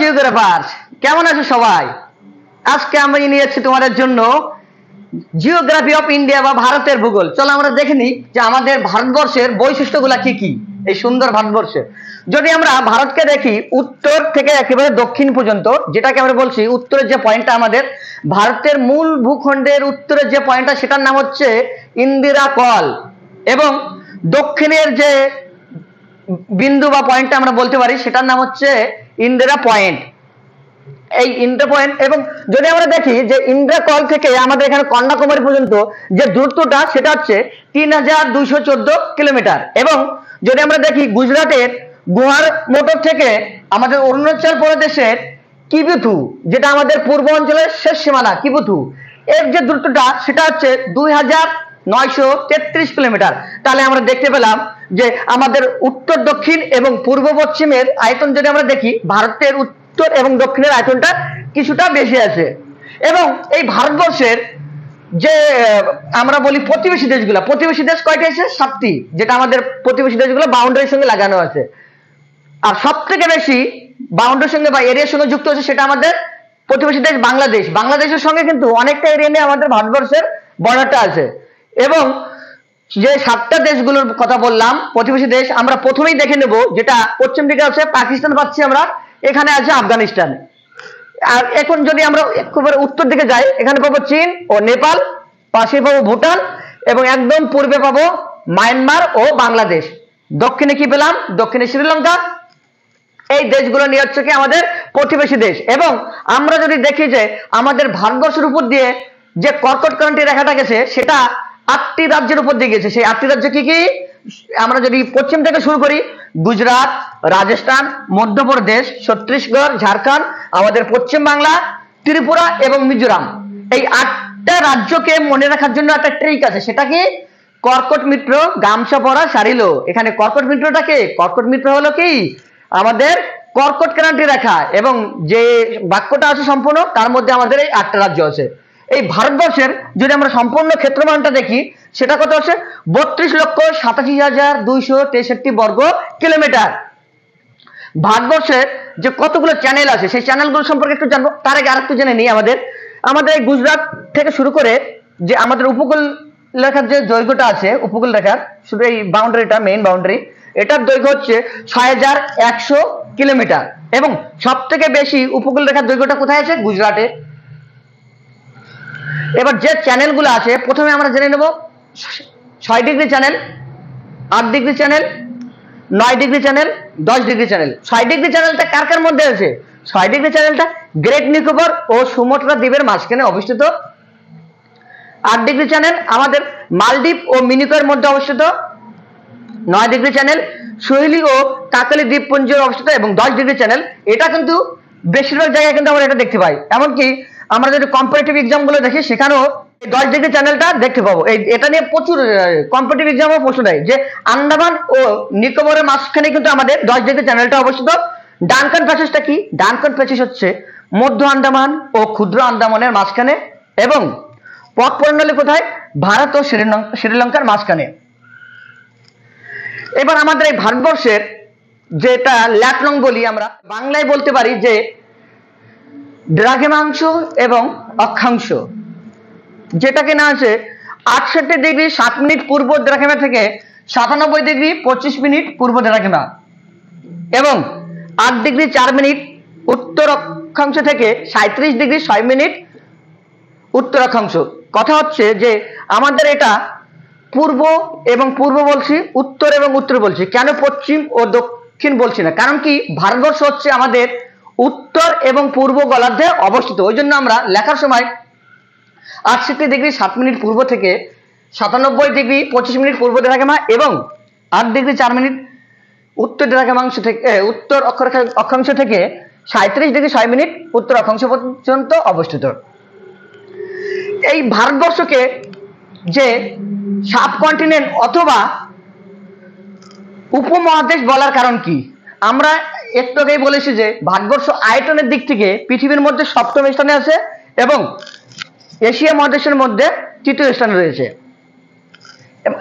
জিওগ্রাফার্স, কেমন আছো সবাই? আজকে আমরা নিয়ে এসেছি তোমাদের জন্য জিওগ্রাফি অফ ইন্ডিয়া বা ভারতের ভূগোল। চলো আমরা দেখে নিই যে আমাদের ভারতবর্ষের বৈশিষ্ট্যগুলা কি কি। এই সুন্দর ভারতবর্ষে যদি আমরা ভারতকে দেখি উত্তর থেকে একেবারে দক্ষিণ পর্যন্ত, যেটাকে আমরা বলছি উত্তরের যে পয়েন্টটা, আমাদের ভারতের মূল ভূখণ্ডের উত্তরের যে পয়েন্টটা সেটার নাম হচ্ছে ইন্দিরা কল, এবং দক্ষিণের যে বিন্দু বা পয়েন্টটা আমরা বলতে পারি সেটার নাম হচ্ছে ইন্দিরা পয়েন্ট। এই ইন্দিরা পয়েন্ট, এবং যদি আমরা দেখি যে ইন্দিরা কল থেকে আমাদের এখানে কন্যাকুমারী পর্যন্ত যে দূরত্বটা সেটা হচ্ছে 3214 কিলোমিটার। এবং যদি আমরা দেখি গুজরাটের গুহার মোটর থেকে আমাদের অরুণাচল প্রদেশের কিবুথু, যেটা আমাদের পূর্ব অঞ্চলের শেষ সীমানা কিবুথু, এর যে দূরত্বটা সেটা হচ্ছে 2933 কিলোমিটার। তাহলে আমরা দেখতে পেলাম যে আমাদের উত্তর দক্ষিণ এবং পূর্ব পশ্চিমের আয়তন যদি আমরা দেখি, ভারতের উত্তর এবং দক্ষিণের আয়তনটা কিছুটা বেশি আছে। এবং এই ভারতবর্ষের যে আমরা বলি প্রতিবেশী দেশগুলো, প্রতিবেশী দেশ কয়টা আছে? 7টি, যেটা আমাদের প্রতিবেশী দেশগুলো বাউন্ডারির সঙ্গে লাগানো আছে। আর সব থেকে বেশি বাউন্ডারির সঙ্গে বা এরিয়ার সঙ্গে যুক্ত আছে সেটা আমাদের প্রতিবেশী দেশ বাংলাদেশ। বাংলাদেশের সঙ্গে কিন্তু অনেকটা এরিয়া নিয়ে আমাদের ভারতবর্ষের বর্ডারটা আছে। এবং যে 7টা দেশগুলোর কথা বললাম প্রতিবেশী দেশ, আমরা প্রথমেই দেখে নেব যেটা পশ্চিম দিকে আছে পাকিস্তান পাচ্ছি আমরা, এখানে আছে আফগানিস্তান। আর এখন যদি আমরা একেবারে উত্তর দিকে যাই, এখানে পাবো চীন ও নেপাল, পাশে পাবো ভুটান, এবং একদম পূর্বে পাবো মায়ানমার ও বাংলাদেশ। দক্ষিণে কি পেলাম? দক্ষিণে শ্রীলঙ্কা। এই দেশগুলো নিয়ে হচ্ছে কি আমাদের প্রতিবেশী দেশ। এবং আমরা যদি দেখি যে আমাদের ভারতবর্ষের উপর দিয়ে যে কর্কটক্রান্তি রেখাটা গেছে সেটা 8টি রাজ্যের উপর দিয়ে গেছে। সেই 8টি রাজ্য কি কি? আমরা যদি পশ্চিম থেকে শুরু করি, গুজরাট, রাজস্থান, মধ্যপ্রদেশ, ছত্তিশগড়, ঝাড়খণ্ড, আমাদের পশ্চিম বাংলা, ত্রিপুরা এবং মিজোরাম। এই 8টা রাজ্যকে মনে রাখার জন্য একটা ট্রিক আছে, সেটা কি? কর্কট মিত্র গামছা পরা সারিল। এখানে কর্কট মিত্রটা কে? কর্কট মিত্র হলো কি আমাদের কর্কট ক্রান্তি রেখা, এবং যে বাক্যটা আছে সম্পূর্ণ তার মধ্যে আমাদের এই 8টা রাজ্য আছে। এই ভারতবর্ষের যদি আমরা সম্পূর্ণ ক্ষেত্রফলটা দেখি সেটা কত হচ্ছে? 32,87,263 বর্গ কিলোমিটার। ভারতবর্ষের যে কতগুলো চ্যানেল আছে সেই চ্যানেলগুলো সম্পর্কে একটু জানবো। তার আগে আরেকটু জেনে নিই, আমাদের এই গুজরাট থেকে শুরু করে যে আমাদের উপকূল রেখার যে দৈর্ঘ্যটা আছে, উপকূল রেখার শুধু এই বাউন্ডারিটা, মেইন বাউন্ডারি, এটার দৈর্ঘ্য হচ্ছে 6100 কিলোমিটার। এবং সব থেকে বেশি উপকূল রেখার দৈর্ঘ্যটা কোথায় আছে? গুজরাটে। এবার যে চ্যানেলগুলো আছে প্রথমে আমরা জেনে নেব 6 degree channel, 8 degree channel, 9 degree channel, 10 degree channel. 6 degree চ্যানেলটা কার কার মধ্যে আছে? 6 ডিগ্রি চ্যানেলটা গ্রেট নিকোবর ও সুমাত্রা দ্বীপের মাঝখানে অবস্থিত। 8 ডিগ্রি চ্যানেল আমাদের মালদ্বীপ ও মিনিকয়ের মধ্যে অবস্থিত। 9 ডিগ্রি চ্যানেল সুহেলি ও কাকালি দ্বীপপুঞ্জে অবস্থিত। এবং 10 ডিগ্রি চ্যানেল, এটা কিন্তু বেশিরভাগ জায়গায় কিন্তু আমরা এটা দেখতে পাই। এমনকি আমরা যদি কম্পারেটিভ এক্সাম গুলো দেখি সেখানেও 10 ডিগ্রি চ্যানেলটা দেখতে পাবো। এটা নিয়ে প্রচুর কম্পারেটিভ এক্সামও প্রশ্ন দেয় যে আন্দামান ও নিকোবরের মাঝখানে কিন্তু আমাদের 10 ডিগ্রি চ্যানেলটা অবস্থিত। ডানকান প্যাসেজটা কি? ডানকান প্যাসেজ হচ্ছে মধ্য আন্দামান ও ক্ষুদ্র আন্দামানের মাঝখানে। এবং পথ প্রণালী কোথায়? ভারত ও শ্রীলঙ্কার মাঝখানে। এবার আমাদের এই ভারতবর্ষের যেটা ল্যাটলং বলি, আমরা বাংলায় বলতে পারি যে দ্রাঘিমাংশ এবং অক্ষাংশ, যেটাকে না আছে 68 ডিগ্রি 7 মিনিট পূর্ব দ্রাঘিমা থেকে 97 ডিগ্রি 25 মিনিট পূর্ব দ্রাঘিমা, এবং 8 ডিগ্রি 4 মিনিট উত্তর অক্ষাংশ থেকে 37 ডিগ্রি 6 মিনিট উত্তর অক্ষাংশ। কথা হচ্ছে যে আমাদের এটা পূর্ব এবং পূর্ব বলছি, উত্তর এবং উত্তর বলছি, কেন পশ্চিম ও দক্ষিণ বলছি না? কারণ কি ভারতবর্ষ হচ্ছে আমাদের উত্তর এবং পূর্ব গোলার্ধে অবস্থিত। ওই জন্য আমরা লেখার সময় 68 ডিগ্রি 7 মিনিট পূর্ব থেকে 97 ডিগ্রি 25 মিনিট পূর্ব দ্রাঘিমা এবং 8 ডিগ্রি 4 মিনিট উত্তর দ্রাঘিমাংশ থেকে উত্তর অক্ষাংশ থেকে 37 ডিগ্রি 6 মিনিট উত্তর অক্ষাংশ পর্যন্ত অবস্থিত। এই ভারতবর্ষকে যে সাবকন্টিনেন্ট অথবা উপমহাদেশ বলার কারণ কি? আমরা একটু আগেই বলেছি যে ভারতবর্ষ আয়তনের দিক থেকে পৃথিবীর মধ্যে 7ম স্থানে আছে এবং এশিয়া মহাদেশের মধ্যে 3য় স্থানে রয়েছে।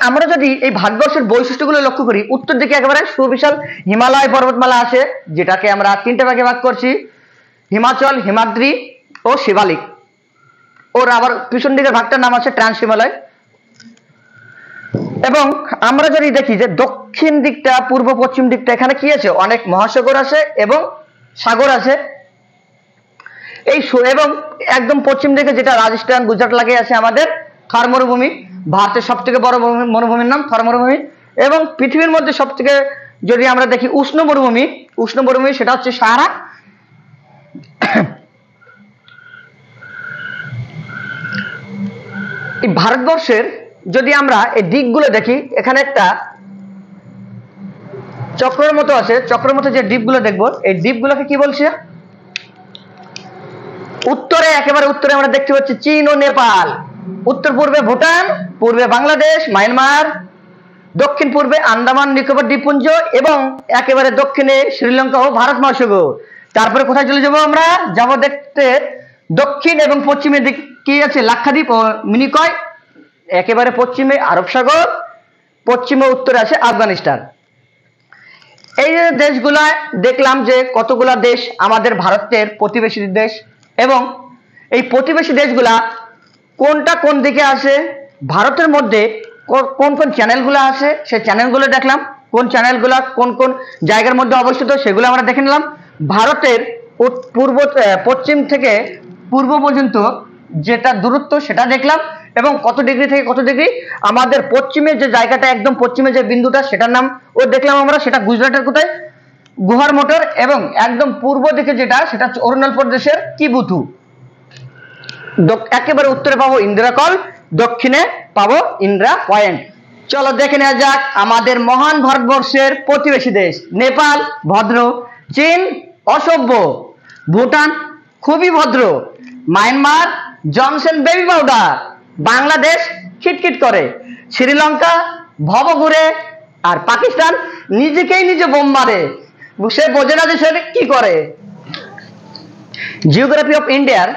আমরা যদি এই ভারতবর্ষের বৈশিষ্ট্যগুলো লক্ষ্য করি, উত্তর দিকে একেবারে সুবিশাল হিমালয় পর্বতমালা আছে, যেটাকে আমরা 3টে ভাগে ভাগ করছি। হিমাচল, হিমাদ্রি ও শিবালিক। ওর আবার পিছন দিকের ভাগটার নাম আছে ট্রান্স হিমালয়। এবং আমরা যদি দেখি যে দক্ষিণ দিকটা, পূর্ব পশ্চিম দিকটা, এখানে কি আছে? অনেক মহাসাগর আছে এবং সাগর আছে। এবং একদম পশ্চিম দিকে যেটা রাজস্থান, গুজরাট লাগে আছে আমাদের থর মরুভূমি। ভারতের সব থেকে বড় মরুভূমির নাম থর মরুভূমি। এবং পৃথিবীর মধ্যে সব থেকে যদি আমরা দেখি উষ্ণ মরুভূমি সেটা হচ্ছে সাহারা। এই ভারতবর্ষের যদি আমরা এই দিকগুলো দেখি, এখানে একটা চক্রের মতো আছে, চক্রের মতো যে দ্বীপগুলো দেখবো, এই দ্বীপগুলোকে কি বলছে? উত্তরে, একেবারে উত্তরে আমরা দেখতে পাচ্ছি চীন ও নেপাল, উত্তর পূর্বে ভুটান, পূর্বে বাংলাদেশ, মায়ানমার, দক্ষিণ পূর্বে আন্দামান নিকোবর দ্বীপপুঞ্জ এবং একেবারে দক্ষিণে শ্রীলঙ্কা ও ভারত মহাসাগর। তারপরে কোথায় চলে যাবো? আমরা যাব দেখতে দক্ষিণ এবং পশ্চিমের দিক কি আছে? লাক্ষাদ্বীপ ও মিনিকয়। একেবারে পশ্চিমে আরব সাগর, পশ্চিমে উত্তরে আছে আফগানিস্তান। এই যে দেশগুলা দেখলাম যে কতগুলা দেশ আমাদের ভারতের প্রতিবেশী দেশ, এবং এই প্রতিবেশী দেশগুলা কোনটা কোন দিকে আছে, ভারতের মধ্যে কোন কোন চ্যানেলগুলো আছে সেই চ্যানেলগুলো দেখলাম, কোন চ্যানেলগুলো কোন কোন জায়গার মধ্যে অবস্থিত সেগুলো আমরা দেখে নিলাম। ভারতের পশ্চিম থেকে পূর্ব পর্যন্ত যেটা দূরত্ব সেটা দেখলাম, এবং কত ডিগ্রি থেকে কত ডিগ্রি আমাদের পশ্চিমে যে জায়গাটা, একদম পশ্চিমে যে বিন্দুটা সেটার নাম ও দেখলাম আমরা, সেটা গুজরাটের কোথায়? গুহার মোটর। এবং একদম পূর্ব দিকে যেটা, সেটা অরুণাচল প্রদেশের কিবুথু। একেবারে উত্তরে পাবো ইন্দিরা কল, দক্ষিণে পাবো ইন্দিরা পয়েন্ট। চলো দেখে নেওয়া যাক আমাদের মহান ভারতবর্ষের প্রতিবেশী দেশ। নেপাল ভদ্র, চীন অসভ্য, ভুটান খুবই ভদ্র, Myanmar Johnson baby powder, Bangladesh খিটখিট করে, শ্রীলঙ্কা ভবঘুরে, আর পাকিস্তান নিজেকেই নিজে বোম মারে, সে বোঝে না যে সে কি করে। জিওগ্রাফি অফ ইন্ডিয়ার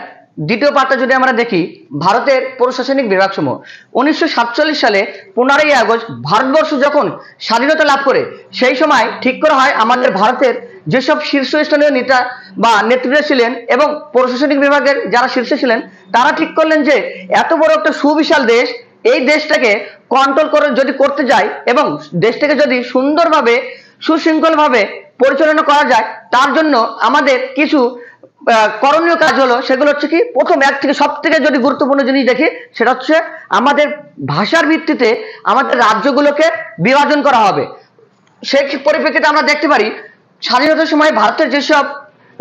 দ্বিতীয় পার্টটা যদি আমরা দেখি, ভারতের প্রশাসনিক বিভাগসমূহ। 1947 সালে 15ই আগস্ট ভারতবর্ষ যখন স্বাধীনতা লাভ করে, সেই সময় ঠিক করা হয় আমাদের ভারতের যেসব শীর্ষস্থানীয় নেতা বা নেতৃত্ব ছিলেন এবং প্রশাসনিক বিভাগের যারা শীর্ষে ছিলেন, তারা ঠিক করলেন যে এত বড় একটা সুবিশাল দেশ, এই দেশটাকে কন্ট্রোল করে যদি করতে যায় এবং দেশটাকে যদি সুন্দরভাবে সুশৃঙ্খলভাবে পরিচালনা করা যায়, তার জন্য আমাদের কিছু করণীয় কাজ হলো। সেগুলো হচ্ছে কি? প্রথম এক থেকে সব থেকে যদি গুরুত্বপূর্ণ জিনিস দেখি, সেটা হচ্ছে আমাদের ভাষার ভিত্তিতে আমাদের রাজ্যগুলোকে বিভাজন করা হবে। সেই পরিপ্রেক্ষিতে আমরা দেখতে পারি স্বাধীনতার সময় ভারতের যেসব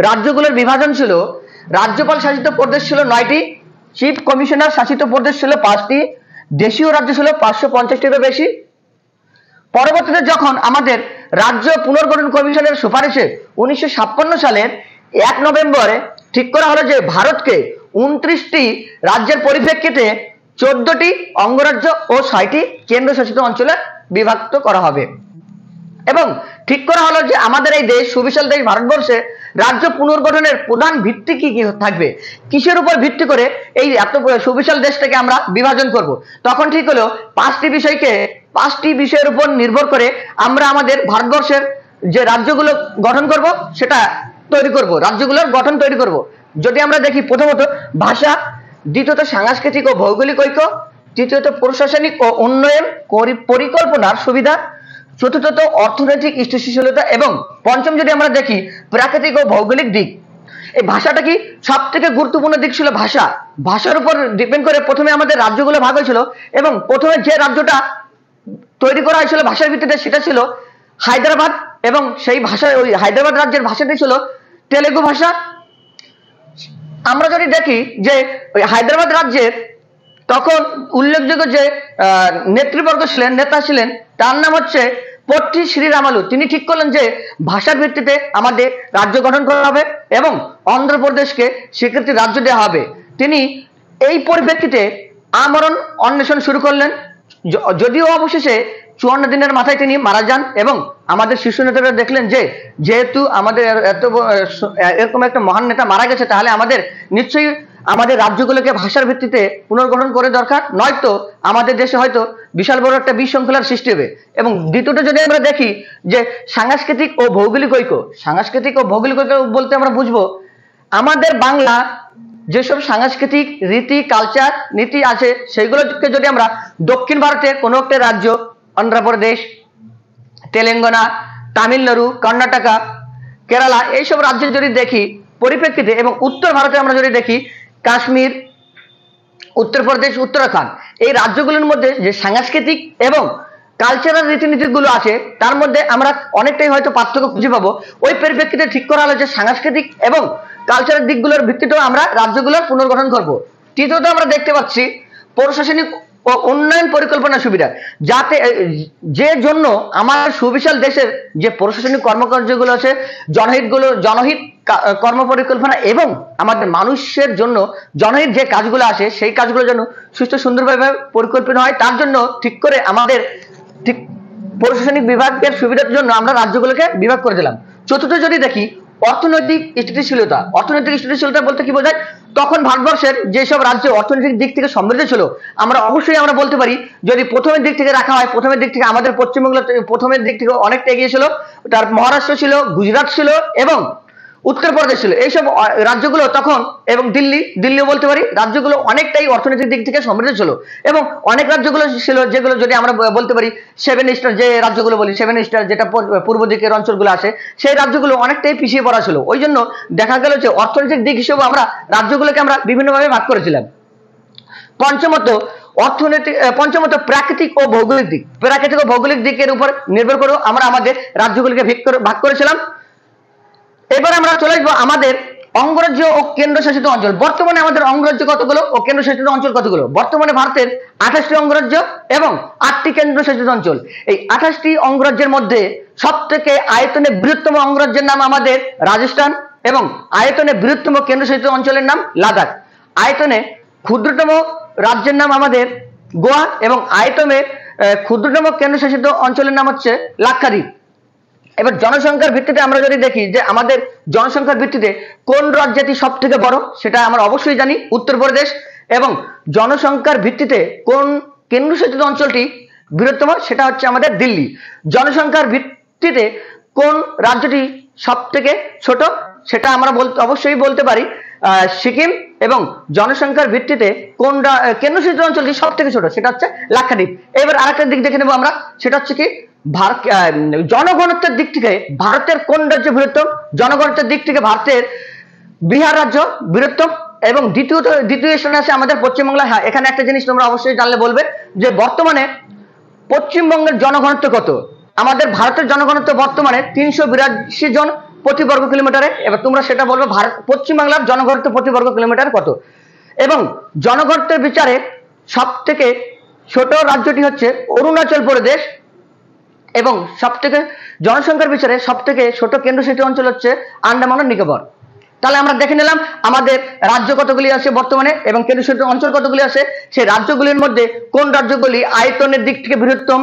রাজ্যগুলোর বিভাজন ছিল, রাজ্যপাল শাসিত প্রদেশ ছিল 9টি, চিফ কমিশনার শাসিত প্রদেশ ছিল 5টি, দেশীয় রাজ্য ছিল 550টিরও বেশি। পরবর্তীতে যখন আমাদের রাজ্য পুনর্গঠন কমিশনের সুপারিশে 1956 সালের 1 নভেম্বরে ঠিক করা হলো যে ভারতকে 29টি রাজ্যের পরিপ্রেক্ষিতে 14টি অঙ্গরাজ্য ও 6টি কেন্দ্রশাসিত অঞ্চলে বিভক্ত করা হবে। এবং ঠিক করা হলো যে আমাদের এই দেশ, সুবিশাল দেশ ভারতবর্ষে, রাজ্য পুনর্গঠনের প্রধান ভিত্তি কি কি থাকবে, কিসের উপর ভিত্তি করে এই এত সুবিশাল দেশটাকে আমরা বিভাজন করব। তখন ঠিক হলো 5টি বিষয়ের উপর নির্ভর করে আমরা আমাদের ভারতবর্ষের যে রাজ্যগুলো গঠন করব সেটা তৈরি করব, রাজ্যগুলোর গঠন তৈরি করব। যদি আমরা দেখি, প্রথমত ভাষা, দ্বিতীয়ত সাংস্কৃতিক ও ভৌগোলিক ঐক্য, তৃতীয়ত প্রশাসনিক ও উন্নয়ন পরিকল্পনার সুবিধা, চতুর্থত অর্থনৈতিক স্থিতিশীলতা, এবং পঞ্চম যদি আমরা দেখি প্রাকৃতিক ও ভৌগোলিক দিক। এই ভাষাটা কি সব থেকে গুরুত্বপূর্ণ দিক ছিল? ভাষার উপর ডিপেন্ড করে প্রথমে আমাদের রাজ্যগুলো ভাগ হয়েছিল, এবং প্রথমে যে রাজ্যটা তৈরি করা হয়েছিল ভাষার ভিত্তিতে সেটা ছিল হায়দ্রাবাদ, এবং সেই ভাষা, ওই হায়দ্রাবাদ রাজ্যের ভাষাটি ছিল তেলেগু ভাষা। আমরা যদি দেখি যে ওই হায়দ্রাবাদ রাজ্যের তখন উল্লেখযোগ্য যে নেতৃবর্গ ছিলেন, নেতা ছিলেন, তার নাম হচ্ছে পট্টি শ্রীরামালু। তিনি ঠিক করলেন যে ভাষার ভিত্তিতে আমাদের রাজ্য গঠন করা হবে এবং অন্ধ্রপ্রদেশকে স্বীকৃতি রাজ্য দেওয়া হবে। তিনি এই পরিপ্রেক্ষিতে আমরণ অন্বেষণ শুরু করলেন, যদিও অবশেষে 54 দিনের মাথায় তিনি মারা যান। এবং আমাদের শীর্ষ নেতারা দেখলেন যে যেহেতু আমাদের এরকম একটা মহান নেতা মারা গেছে, তাহলে আমাদের নিশ্চয়ই আমাদের রাজ্যগুলোকে ভাষার ভিত্তিতে পুনর্গঠন করে দরকার, নয়তো আমাদের দেশে হয়তো বিশাল বড় একটা বিশৃঙ্খলার সৃষ্টি হবে। এবং দ্বিতীয়টা যদি আমরা দেখি যে সাংস্কৃতিক ও ভৌগোলিক ঐক্য, সাংস্কৃতিক ও ভৌগোলিক ঐক্য বলতে আমরা বুঝবো আমাদের বাংলা যেসব সাংস্কৃতিক রীতি কালচার নীতি আছে সেইগুলোকে যদি আমরা দক্ষিণ ভারতের কোনো একটা রাজ্য, অন্ধ্রপ্রদেশ, তেলেঙ্গানা, তামিলনাড়ু, কর্ণাটকা, কেরালা, এইসব রাজ্যে যদি দেখি পরিপ্রেক্ষিতে, এবং উত্তর ভারতে আমরা যদি দেখি কাশ্মীর, উত্তরপ্রদেশ, উত্তরাখণ্ড, এই রাজ্যগুলোর মধ্যে যে সাংস্কৃতিক এবং কালচারাল রীতিনীতিগুলো আছে তার মধ্যে আমরা অনেকটাই হয়তো পার্থক্য খুঁজে পাবো। ওই পরিপ্রেক্ষিতে ঠিক করা হলো যে সাংস্কৃতিক এবং কালচারাল দিকগুলোর ভিত্তিতেও আমরা রাজ্যগুলোর পুনর্গঠন করব। তৃতীয়ত আমরা দেখতে পাচ্ছি প্রশাসনিক ও উন্নয়ন পরিকল্পনা সুবিধা, যাতে যে জন্য আমার সুবিশাল দেশের যে প্রশাসনিক কর্মকার্যগুলো আছে, জনহিত কর্ম পরিকল্পনা এবং আমাদের মানুষের জন্য জনহিত যে কাজগুলো আছে সেই কাজগুলো যেন সুস্থ সুন্দরভাবে পরিকল্পনা হয়, তার জন্য ঠিক করে আমাদের ঠিক প্রশাসনিক বিভাগের সুবিধার জন্য আমরা রাজ্যগুলোকে বিভাগ করে দিলাম। চতুর্থ যদি দেখি অর্থনৈতিক স্থিতিশীলতা। অর্থনৈতিক স্থিতিশীলতা বলতে কি বোঝায়? তখন ভারতবর্ষের যেসব রাজ্য অর্থনৈতিক দিক থেকে সমৃদ্ধ ছিল, আমরা অবশ্যই আমরা বলতে পারি যদি প্রথমের দিক থেকে রাখা হয়, প্রথমের দিক থেকে আমাদের পশ্চিমবঙ্গ প্রথমের দিক থেকে অনেকটা এগিয়ে ছিল, তার মহারাষ্ট্র ছিল, গুজরাট ছিল এবং উত্তরপ্রদেশ ছিল। এইসব রাজ্যগুলো তখন, এবং দিল্লিও বলতে পারি, রাজ্যগুলো অনেকটাই অর্থনৈতিক দিক থেকে সমৃদ্ধ ছিল। এবং অনেক রাজ্যগুলো ছিল যেগুলো যদি আমরা বলতে পারি সেভেন স্টার, যে রাজ্যগুলো বলি সেভেন স্টার, যেটা পূর্ব দিকের অঞ্চলগুলো আছে, সেই রাজ্যগুলো অনেকটাই পিছিয়ে পড়া ছিল। ওই জন্য দেখা গেল যে অর্থনৈতিক দিক হিসেবে আমরা রাজ্যগুলোকে আমরা বিভিন্নভাবে ভাগ করেছিলাম। পঞ্চমত প্রাকৃতিক ও ভৌগোলিক দিক। প্রাকৃতিক ও ভৌগোলিক দিকের উপর নির্ভর করে আমরা আমাদের রাজ্যগুলিকে ভাগ করেছিলাম। এবার আমরা চলে আসবো আমাদের অঙ্গরাজ্য ও কেন্দ্রশাসিত অঞ্চল। বর্তমানে আমাদের অঙ্গরাজ্য কতগুলো ও কেন্দ্রশাসিত অঞ্চল কতগুলো? বর্তমানে ভারতের 28টি অঙ্গরাজ্য এবং 8টি কেন্দ্রশাসিত অঞ্চল। এই 28টি অঙ্গরাজ্যের মধ্যে সব থেকে আয়তনে বৃহত্তম অঙ্গরাজ্যের নাম আমাদের রাজস্থান, এবং আয়তনে বৃহত্তম কেন্দ্রশাসিত অঞ্চলের নাম লাদাখ। আয়তনে ক্ষুদ্রতম রাজ্যের নাম আমাদের গোয়া, এবং আয়তনে ক্ষুদ্রতম কেন্দ্রশাসিত অঞ্চলের নাম হচ্ছে লাক্ষাদ্বীপ। এবার জনসংখ্যার ভিত্তিতে আমরা যদি দেখি যে আমাদের জনসংখ্যার ভিত্তিতে কোন রাজ্যটি সব থেকে বড়, সেটা আমরা অবশ্যই জানি উত্তরপ্রদেশ। এবং জনসংখ্যার ভিত্তিতে কোন কেন্দ্রশাসিত অঞ্চলটি বৃহত্তম, সেটা হচ্ছে আমাদের দিল্লি। জনসংখ্যার ভিত্তিতে কোন রাজ্যটি সব থেকে ছোট, সেটা আমরা অবশ্যই বলতে পারি সিকিম। এবং জনসংখ্যার ভিত্তিতে কোন কেন্দ্রশাসিত অঞ্চলটি সব থেকে ছোট, সেটা হচ্ছে লাক্ষাদ্বীপ। এবার আরেকটা দিক দেখে নেবো আমরা, সেটা হচ্ছে কি জনগণত্বের দিক থেকে ভারতের কোন রাজ্য বৃহত্তম? জনগণত্বের দিক থেকে ভারতের বিহার রাজ্য বৃহত্তম, এবং দ্বিতীয় স্থানে আছে আমাদের পশ্চিমবাংলা। হ্যাঁ, এখানে একটা জিনিস তোমরা অবশ্যই জানলে বলবে যে বর্তমানে পশ্চিমবঙ্গের জনঘনত্ব কত? আমাদের ভারতের জনঘনত্ব বর্তমানে 382 জন প্রতি বর্গ কিলোমিটারে। এবার তোমরা সেটা বলবে পশ্চিমবাংলার জনঘনত্ব প্রতি বর্গ কিলোমিটার কত। এবং জনঘনত্বের বিচারে সব থেকে ছোট রাজ্যটি হচ্ছে অরুণাচল প্রদেশ, এবং সব থেকে জনসংখ্যার বিচারে সব থেকে ছোট কেন্দ্রশাসিত অঞ্চল হচ্ছে আন্দামান ও নিকোবর। তাহলে আমরা দেখে নিলাম আমাদের রাজ্য কতগুলি আছে বর্তমানে এবং কেন্দ্রশাসিত অঞ্চল কতগুলি আছে। সেই রাজ্যগুলির মধ্যে কোন রাজ্যগুলি আয়তনের দিক থেকে বৃহত্তম,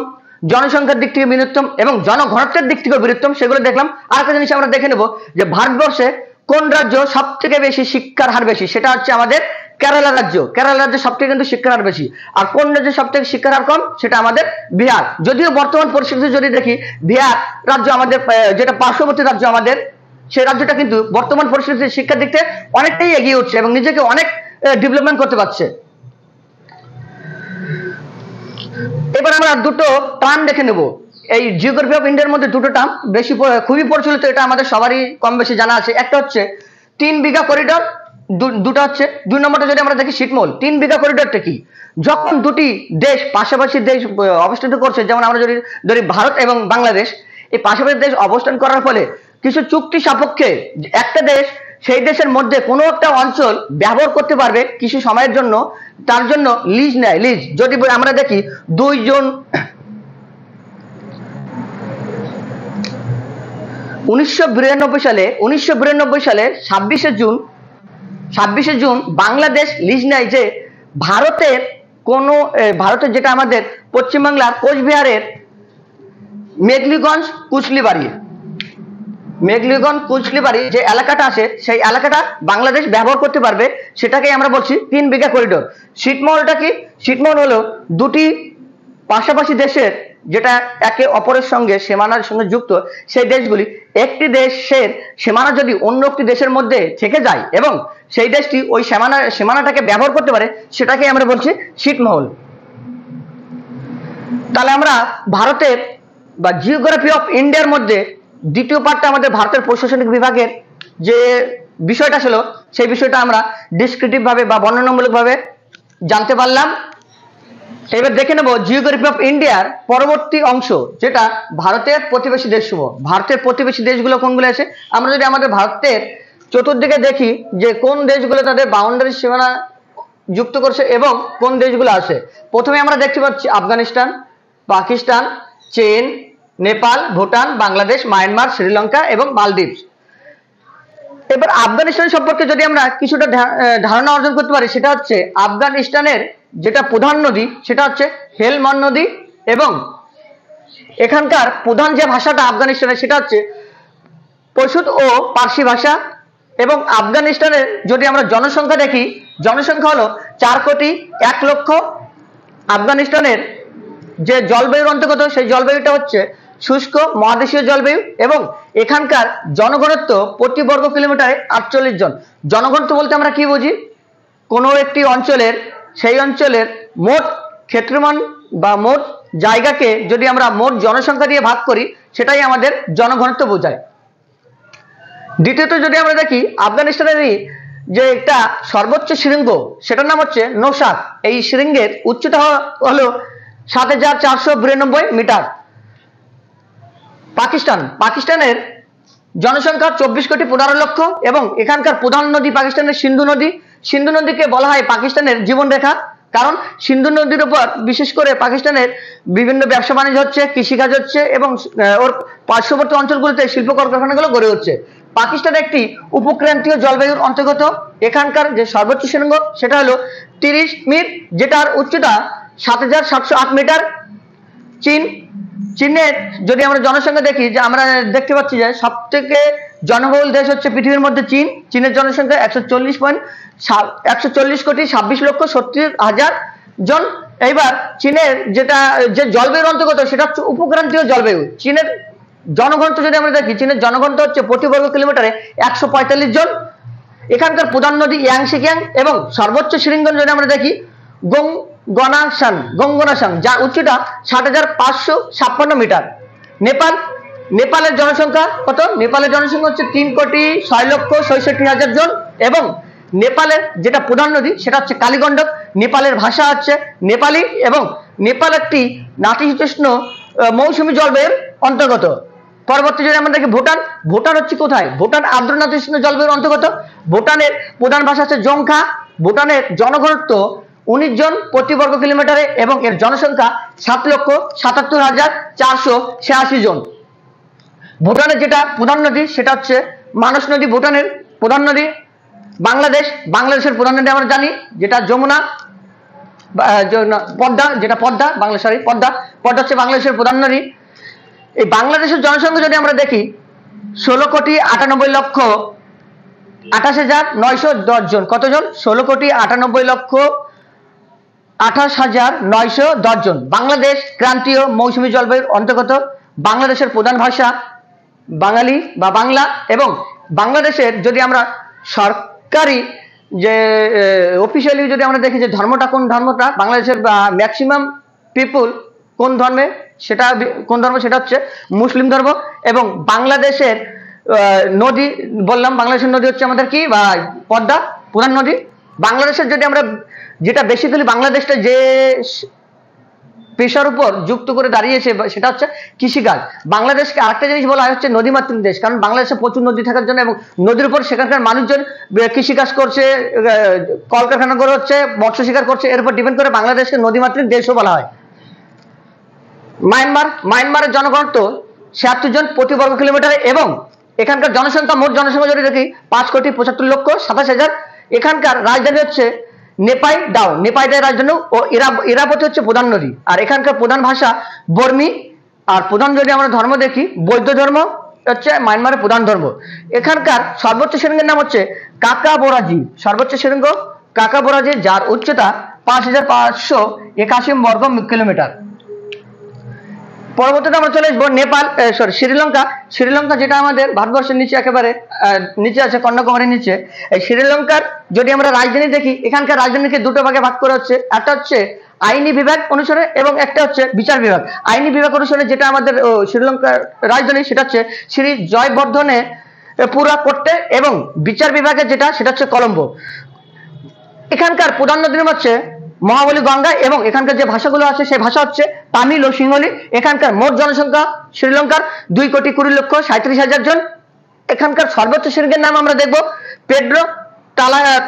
জনসংখ্যার দিক থেকে বৃহত্তম এবং জনঘনত্বের দিক থেকে বৃহত্তম, সেগুলো দেখলাম। আরেকটা জিনিস আমরা দেখে নেব যে ভারতবর্ষে কোন রাজ্য সব থেকে বেশি শিক্ষার হার বেশি, সেটা হচ্ছে আমাদের কেরালা রাজ্য। কেরালা রাজ্যে সব থেকে কিন্তু শিক্ষার হার বেশি। আর কোন রাজ্যে সব থেকে শিক্ষার হার কম, সেটা আমাদের বিহার। যদিও বর্তমান পরিস্থিতি যদি দেখি, বিহার রাজ্য আমাদের যেটা পার্শ্ববর্তী রাজ্য আমাদের, সেই রাজ্যটা কিন্তু বর্তমান পরিস্থিতিতে শিক্ষার দিক থেকে অনেকটাই এগিয়ে উঠছে এবং নিজেকে অনেক ডেভেলপমেন্ট করতে পারছে। এবার আমরা দুটো টার্ম দেখে নেব। এই জিওগ্রাফি অফ ইন্ডিয়ার মধ্যে দুটো টার্ম খুবই প্রচলিত, এটা আমাদের সবারই কম বেশি জানা আছে। একটা হচ্ছে 3 বিঘা করিডর, দুটো হচ্ছে 2 নম্বরটা যদি আমরা দেখি ছিটমহল। 3 বিঘা করিডরটা কি? যখন দুটি দেশ পাশাপাশি দেশ অবস্থিত করছে, যেমন আমরা যদি ধরি ভারত এবং বাংলাদেশ, এই পাশাপাশি দেশ অবস্থান করার ফলে কিছু চুক্তি সাপেক্ষে একটা দেশ সেই দেশের মধ্যে কোনো একটা অঞ্চল ব্যবহার করতে পারবে কিছু সময়ের জন্য, তার জন্য লিজ নেয়। লিজ যদি আমরা দেখি 1992 সালে 26শে জুন বাংলাদেশ লিজ নেয় যে ভারতের যেটা আমাদের পশ্চিমবাংলার কোচবিহারের মেঘলিগঞ্জ কুচলিবাড়ি যে এলাকাটা আছে, সেই এলাকাটা বাংলাদেশ ব্যবহার করতে পারবে, সেটাকেই আমরা বলছি 3 বিঘা করিডোর। ছিটমহলটা কি? ছিটমহল হলো দুটি পাশাপাশি দেশের যেটা একে অপরের সঙ্গে সীমানার সঙ্গে যুক্ত সেই দেশগুলি, একটি দেশের সীমানা যদি অন্য একটি দেশের মধ্যে থেকে যায় এবং সেই দেশটি ওই সীমানাটাকে ব্যবহার করতে পারে, সেটাকে আমরা বলছি ছিটমহল। তাহলে আমরা ভারতের বা জিওগ্রাফি অফ ইন্ডিয়ার মধ্যে দ্বিতীয় পার্টটা আমাদের ভারতের প্রশাসনিক বিভাগের যে বিষয়টা ছিল সেই বিষয়টা আমরা ডিসক্রিপটিভ ভাবে বা বর্ণনামূলক ভাবে জানতে পারলাম। এবার দেখে নেব জিওগ্রাফি অফ ইন্ডিয়ার পরবর্তী অংশ, যেটা ভারতের প্রতিবেশী দেশসমূহ। ভারতের প্রতিবেশী দেশগুলো কোনগুলো আছে? আমরা যদি আমাদের ভারতের চতুর্দিকে দেখি যে কোন দেশগুলো তাদের বাউন্ডারি সীমানা যুক্ত করছে এবং কোন দেশগুলো আছে, প্রথমে আমরা দেখতে পাচ্ছি আফগানিস্তান, পাকিস্তান, চীন, নেপাল, ভুটান, বাংলাদেশ, মায়ানমার, শ্রীলঙ্কা এবং মালদ্বীপ। এবার আফগানিস্তান সম্পর্কে যদি আমরা কিছুটা ধারণা অর্জন করতে পারি, সেটা হচ্ছে আফগানিস্তানের যেটা প্রধান নদী সেটা হচ্ছে হেলমন্দ নদী এবং এখানকার প্রধান যে ভাষাটা আফগানিস্তানের সেটা হচ্ছে পশতুন ও পার্সি ভাষা। এবং আফগানিস্তানের যদি আমরা জনসংখ্যা দেখি, জনসংখ্যা হলো 4,01,00,000। আফগানিস্তানের যে জলবায়ুর অন্তর্গত সেই জলবায়ুটা হচ্ছে শুষ্ক মহাদেশীয় জলবায়ু এবং এখানকার জনঘনত্ব প্রতি বর্গ কিলোমিটারে 48 জন। জনঘনত্ব বলতে আমরা কি বুঝি? কোনো একটি অঞ্চলের সেই অঞ্চলের মোট ক্ষেত্রফল বা মোট জায়গাকে যদি আমরা মোট জনসংখ্যা দিয়ে ভাগ করি, সেটাই আমাদের জনঘনত্ব বোঝায়। দ্বিতীয়ত যদি আমরা দেখি আফগানিস্তানেরই যে একটা সর্বোচ্চ শৃঙ্গ সেটার নাম হচ্ছে নৌশাদ। এই শৃঙ্গের উচ্চতা হলো 7,492 মিটার। পাকিস্তানের জনসংখ্যা 24,15,00,000 এবং এখানকার প্রধান নদী পাকিস্তানের সিন্ধু নদী। সিন্ধু নদীকে বলা হয় পাকিস্তানের জীবনরেখা, কারণ সিন্ধু নদীর উপর বিশেষ করে পাকিস্তানের বিভিন্ন ব্যবসা বাণিজ্য হচ্ছে, কৃষিকাজ হচ্ছে এবং ওর পার্শ্ববর্তী অঞ্চলগুলোতে শিল্প কলকারখানাগুলো গড়ে উঠছে। পাকিস্তান একটি উপক্রান্তীয় জলবায়ুর অন্তর্গত। এখানকার যে সর্বোচ্চ শৃঙ্গ সেটা হলো 30 মিটার, যেটার উচ্চতা 7,708 মিটার। চীনের যদি আমরা জনসংখ্যা দেখি, যে আমরা দেখতে পাচ্ছি যে সব থেকে জনবহুল দেশ হচ্ছে পৃথিবীর মধ্যে চীন। চীনের জনসংখ্যা 140,26,70,70,000 জন। এইবার চীনের যে জলবায়ুর অন্তর্গত সেটা হচ্ছে উপক্রান্তীয় জলবায়ু। চীনের জনঘনত্ব যদি আমরা দেখি, চীনের জনঘনত্ব হচ্ছে প্রতি বর্গ কিলোমিটারে 145 জন। এখানকার প্রধান নদী ইয়াংশিকিয়াং এবং সর্বোচ্চ শৃঙ্গ যদি আমরা দেখি গঙ্গনাসাং, যার উচ্চতা 7,556 মিটার। নেপালের জনসংখ্যা কত? নেপালের জনসংখ্যা হচ্ছে 3,06,66,000 জন এবং নেপালের যেটা প্রধান নদী সেটা হচ্ছে কালীগণ্ডক। নেপালের ভাষা হচ্ছে নেপালি এবং নেপাল একটি নাতিশীতোষ্ণ মৌসুমী জলবায়ুর অন্তর্গত। পরবর্তী যদি আমরা দেখি ভুটান হচ্ছে কোথায়? ভুটান আর্দ্র নাতিশীতোষ্ণ জলবায়ুর অন্তর্গত। ভুটানের প্রধান ভাষা হচ্ছে জংখা। ভুটানের জনঘনত্ব 19 জন প্রতি বর্গ কিলোমিটারে এবং এর জনসংখ্যা 7,77,486 জন। ভুটানের যেটা প্রধান নদী সেটা হচ্ছে মানস নদী। ভুটানের প্রধান নদী বাংলাদেশের প্রধান নদী আমরা জানি যেটা যমুনা, পদ্মা হচ্ছে বাংলাদেশের প্রধান নদী। এই বাংলাদেশের জনসংখ্যা যদি আমরা দেখি 16,98,28,910 জন। কতজন? 16,98,28,910 জন। বাংলাদেশ ক্রান্তীয় মৌসুমী জলবায়ুর অন্তর্গত। বাংলাদেশের প্রধান ভাষা বাঙালি বা বাংলা এবং বাংলাদেশের যদি আমরা সরকারি যে অফিসিয়ালি যদি আমরা দেখি যে ধর্মটা কোন ধর্মটা, বাংলাদেশের ম্যাক্সিমাম পিপুল কোন ধর্মে, সেটা হচ্ছে মুসলিম ধর্ম। এবং বাংলাদেশের নদী বললাম, বাংলাদেশের নদী হচ্ছে আমাদের কি পদ্মা প্রধান নদী। বাংলাদেশের যদি আমরা যেটা বেশি তুলি, বাংলাদেশটা যে পেশার উপর যুক্ত করে দাঁড়িয়েছে সেটা হচ্ছে কৃষিকাজ। বাংলাদেশকে আরেকটা জিনিস বলা হয় হচ্ছে নদীমাতৃক দেশ, কারণ বাংলাদেশে প্রচুর নদী থাকার জন্য এবং নদীর উপর সেখানকার মানুষজন কৃষিকাজ করছে, কলকারখানা করে হচ্ছে, মৎস্য শিকার করছে, এর উপর ডিপেন্ড করে বাংলাদেশকে নদীমাতৃক দেশও বলা হয়। মায়ানমারের জনঘনত্ব 76 জন প্রতি বর্গ কিলোমিটারে এবং এখানকার জনসংখ্যা মোট জনসংখ্যা যদি দেখি 5,75,27,000। এখানকার রাজধানী হচ্ছে নেপাইদাও রাজধানী ও ইরাবতী হচ্ছে প্রধান নদী। আর এখানকার প্রধান ভাষা বর্মী। আর প্রধান যদি আমরা ধর্ম দেখি, বৌদ্ধ ধর্ম হচ্ছে মায়ানমারের প্রধান ধর্ম। এখানকার সর্বোচ্চ শৃঙ্গের নাম হচ্ছে কাকাবোরাজি। সর্বোচ্চ শৃঙ্গ কাকাবোরাজি, যার উচ্চতা 5,581 বর্গ কিলোমিটার। পরবর্তীতে আমরা চলে আসবো নেপাল, শ্রীলঙ্কা। শ্রীলঙ্কা যেটা আমাদের ভারতবর্ষের নিচে একেবারে নিচে আছে, কন্যাকুমারীর নিচে। এই শ্রীলঙ্কার যদি আমরা রাজধানী দেখি, এখানকার রাজধানীকে দুটো ভাগে ভাগ করা হচ্ছে। একটা হচ্ছে আইনি বিভাগ অনুসারে এবং একটা হচ্ছে বিচার বিভাগ। আইনি বিভাগ অনুসারে যেটা আমাদের শ্রীলঙ্কার রাজধানী সেটা হচ্ছে শ্রী জয়বর্ধনে পুরা করতে, এবং বিচার বিভাগের যেটা সেটা হচ্ছে কলম্বো। এখানকার প্রধান নদী হচ্ছে মহাবলী গঙ্গা, এবং এখানকার যে ভাষাগুলো আছে সেই ভাষা হচ্ছে তামিল ও সিংহলি। এখানকার মোট জনসংখ্যা শ্রীলঙ্কার 2,20,37,000 জন। এখানকার সর্বোচ্চ শৃঙ্গের নাম আমরা দেখব পেড্রো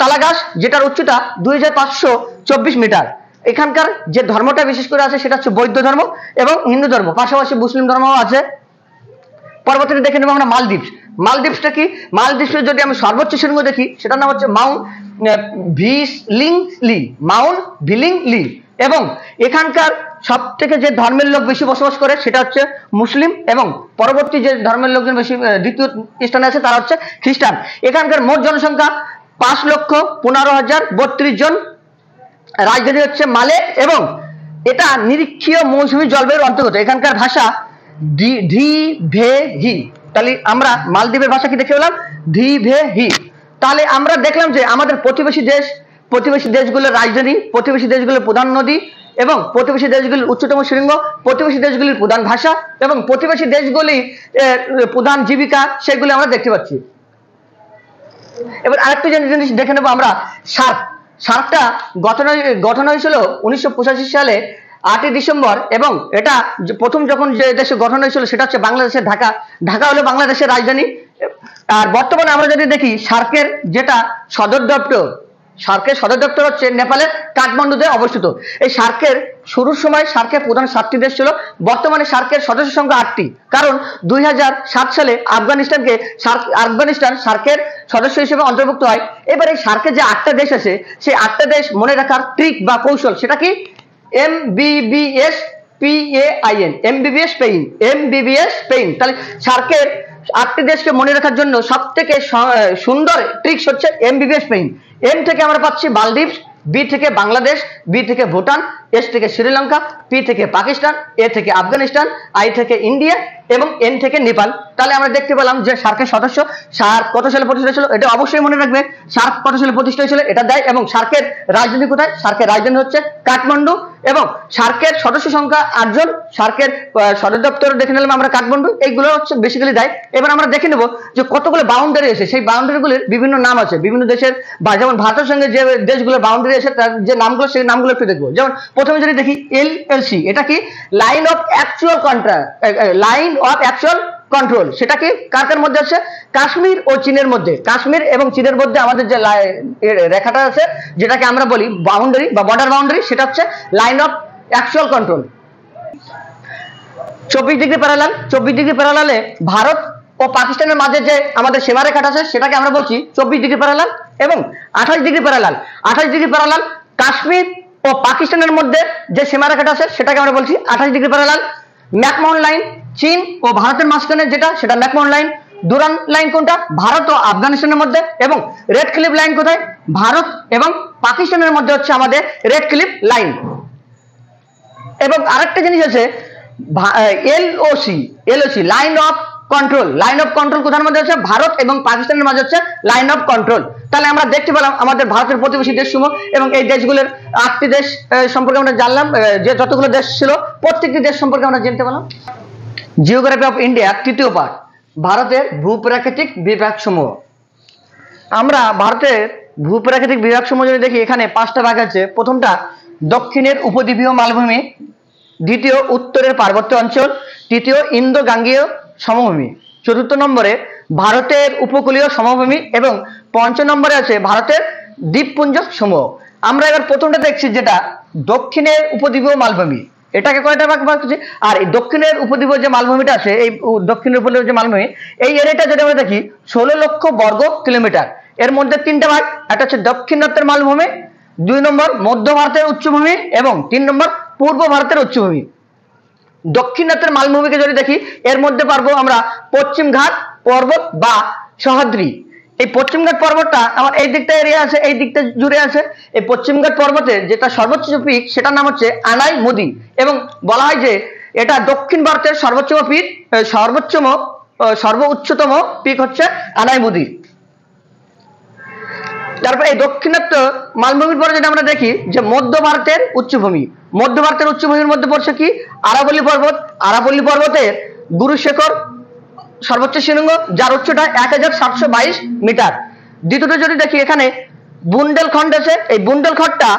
তালাগাস, যেটার উচ্চতা 2,524 মিটার। এখানকার যে ধর্মটা বিশেষ করে আছে সেটা হচ্ছে বৌদ্ধ ধর্ম এবং হিন্দু ধর্ম, পাশাপাশি মুসলিম ধর্মও আছে। পরবর্তীতে দেখে নেব আমরা মালদ্বীপ। মালদ্বীপসটা কি? মালদ্বীপের যদি আমি সর্বোচ্চ শৃঙ্গ দেখি সেটার নাম হচ্ছে মাউন্ট ভিলিংলি, মাউন্ট ভিলিংলি। এবং এখানকার সব থেকে যে ধর্মের লোক বেশি বসবাস করে সেটা হচ্ছে মুসলিম, এবং পরবর্তী যে ধর্মের লোকজন বেশি দ্বিতীয় স্থানে আছে তারা হচ্ছে খ্রিস্টান। এখানকার মোট জনসংখ্যা 5,15,032 জন। রাজধানী হচ্ছে মালে, এবং এটা নিরক্ষীয় মৌসুমী জলবায়ুর অন্তর্গত। এখানকার ভাষা ধি ভে হি। তাহলে আমরা মালদ্বীপের ভাষা কি দেখে পেলাম? ধি ভে হি। তাহলে আমরা দেখলাম যে আমাদের প্রতিবেশী দেশগুলোর রাজধানী, প্রতিবেশী দেশগুলোর প্রধান নদী, এবং প্রতিবেশী দেশগুলির উচ্চতম শৃঙ্গ, প্রতিবেশী দেশগুলির প্রধান ভাষা, এবং প্রতিবেশী দেশগুলি প্রধান জীবিকা, সেগুলি আমরা দেখতে পাচ্ছি। এবার আরেকটা জিনিস দেখে নেবো আমরা, সার্ক। সার্কটা গঠন হয়েছিল 1985 সালে 8ই ডিসেম্বর, এবং এটা প্রথম যখন যে দেশে গঠন হয়েছিল সেটা হচ্ছে বাংলাদেশের ঢাকা। ঢাকা হলো বাংলাদেশের রাজধানী। আর বর্তমানে আমরা যদি দেখি সার্কের যেটা সদর দপ্তর হচ্ছে নেপালের কাঠমান্ডুতে অবস্থিত। এই সার্কের শুরুর সময় সার্কের প্রধান 7টি দেশ ছিল, বর্তমানে সার্কের সদস্য সংখ্যা 8টি, কারণ 2007 সালে আফগানিস্তান সার্কের সদস্য হিসেবে অন্তর্ভুক্ত হয়। এবার এই সার্কের যে 8টা দেশ আছে সেই 8টা দেশ মনে রাখার ট্রিক বা কৌশল সেটা কি? MBBS PAIN, MBBS pain. তাহলে সার্কের 8টি দেশকে মনে রাখার জন্য সব থেকে সুন্দর ট্রিক্স হচ্ছে MBBS পেইন। এম থেকে আমরা পাচ্ছি মালদ্বীপ, বি থেকে বাংলাদেশ, বি থেকে ভুটান, এস থেকে শ্রীলঙ্কা, পি থেকে পাকিস্তান, এ থেকে আফগানিস্তান, আই থেকে ইন্ডিয়া, এবং এন থেকে নেপাল। তাহলে আমরা দেখতে পেলাম যে সার্কের সদস্য। সার্ক কত সালে প্রতিষ্ঠা হয়েছিল এটা অবশ্যই মনে রাখবে। সার্ক কত সালে প্রতিষ্ঠা হয়েছিল এটা দেয়, এবং সার্কের রাজধানী কোথায়? সার্কের রাজধানী হচ্ছে কাঠমান্ডু, এবং সার্কের সদস্য সংখ্যা 8 জন। সার্কের সদর দপ্তর দেখে নিলাম আমরা কাঠমান্ডু। এইগুলো হচ্ছে বেসিক্যালি দেয়। এবার আমরা দেখে নেব যে কতগুলো বাউন্ডারি আছে, সেই বাউন্ডারিগুলির বিভিন্ন নাম আছে বিভিন্ন দেশের, যেমন ভারতের সঙ্গে যে দেশগুলোর বাউন্ডারি আছে তার যে নামগুলো সেই নামগুলো একটু দেখবো। যেমন প্রথমে যদি দেখি LLC, এটা কি? Line of actual control. সেটা কি কার মধ্যে আছে? কাশ্মীর ও চীনের মধ্যে। কাশ্মীর এবং চীনের মধ্যে আমাদের যে রেখাটা আছে যেটাকে আমরা বলি বাউন্ডারি বা বর্ডার বাউন্ডারি, সেটা হচ্ছে line of actual control. 24 degree প্যারালালে ভারত ও পাকিস্তানের মাঝে যে আমাদের সীমারেখাটা আছে সেটাকে আমরা বলছি 24 ডিগ্রি প্যারালাল, এবং 28 ডিগ্রি প্যারালাল কাশ্মীর ও পাকিস্তানের মধ্যে যে সীমারেখাটা আছে সেটাকে আমরা বলছি 28 ডিগ্রি প্যারালাল। ম্যাকমোহন লাইন চীন ও ভারতের মাঝখানে যেটা সেটা ম্যাকমোহন লাইন। ডুরান লাইন কোনটা? ভারত ও আফগানিস্তানের মধ্যে। এবং রেড ক্লিফ লাইন কোথায়? ভারত এবং পাকিস্তানের মধ্যে হচ্ছে আমাদের রেড ক্লিফ লাইন। এবং আরেকটা জিনিস আছে LOC, লাইন অফ কন্ট্রোল কোথার মধ্যে আছে? ভারত এবং পাকিস্তানের মাঝে হচ্ছে লাইন অফ কন্ট্রোল। তাহলে আমরা দেখতে পেলাম আমাদের ভারতের প্রতিবেশী দেশসমূহ এবং এই দেশগুলোর 8টি দেশ সম্পর্কে আমরা জানলাম। যে যতগুলো দেশ ছিল প্রত্যেকটি দেশ সম্পর্কে আমরা জানতে পারলাম। জিওগ্রাফি অফ ইন্ডিয়া তৃতীয় পার্ট, ভারতের ভূপ্রাকৃতিক বিভাগসমূহ। আমরা ভারতের ভূপ্রাকৃতিক বিভাগসমূহ যদি দেখি এখানে 5টা ভাগ আছে। প্রথমটা দক্ষিণের উপদ্বীপীয় মালভূমি, দ্বিতীয় উত্তরের পার্বত্য অঞ্চল, তৃতীয় ইন্দো গাঙ্গেয় সমভূমি, চতুর্থ নম্বরে ভারতের উপকূলীয় সমভূমি, এবং 5 নম্বরে আছে ভারতের দ্বীপপুঞ্জ সমূহ। আমরা এবার প্রথমটা দেখছি যেটা দক্ষিণের উপদ্বীপীয় মালভূমি। এটাকে কয়টা ভাগ করছি? আর এই দক্ষিণের উপদ্বীপীয় যে মালভূমিটা আছে, এই দক্ষিণের উপদ্বীপীয় যে মালভূমি, এই এরিয়াটা যদি আমরা দেখি 16 লক্ষ বর্গ কিলোমিটার। এর মধ্যে 3টা ভাগ, একটা হচ্ছে দক্ষিণাত্যের মালভূমি, 2 নম্বর মধ্য ভারতের উচ্চভূমি, এবং 3 নম্বর পূর্ব ভারতের উচ্চভূমি। দক্ষিণাত্যের মালভূমিকে যদি দেখি এর মধ্যে পারবো আমরা পশ্চিম ঘাট পর্বত বা সহ্যাদ্রি। এই পশ্চিমঘাট পর্বতটা আমার এই দিকটা এরিয়া আছে, এই দিকটা জুড়ে আছে। এই পশ্চিমঘাট পর্বতের যেটা সর্বোচ্চ পিক সেটার নাম হচ্ছে আনাই মুদি, এবং বলা হয় যে এটা দক্ষিণ ভারতের সর্বোচ্চতম পিক হচ্ছে আনাইমুদি। তারপর এই দাক্ষিণাত্য মালভূমির পরে যদি আমরা দেখি যে মধ্য ভারতের উচ্চভূমির মধ্যে পড়ছে কি আরাবল্লী পর্বত। আরাবল্লী পর্বতের গুরুশেখর সর্বোচ্চ শৃঙ্গ, যার উচ্চতা 1722 মিটার। দ্বিতীয়টা যদি দেখি এখানে বুন্দেলখণ্ড আছে, এই বুন্দেলখণ্ডটা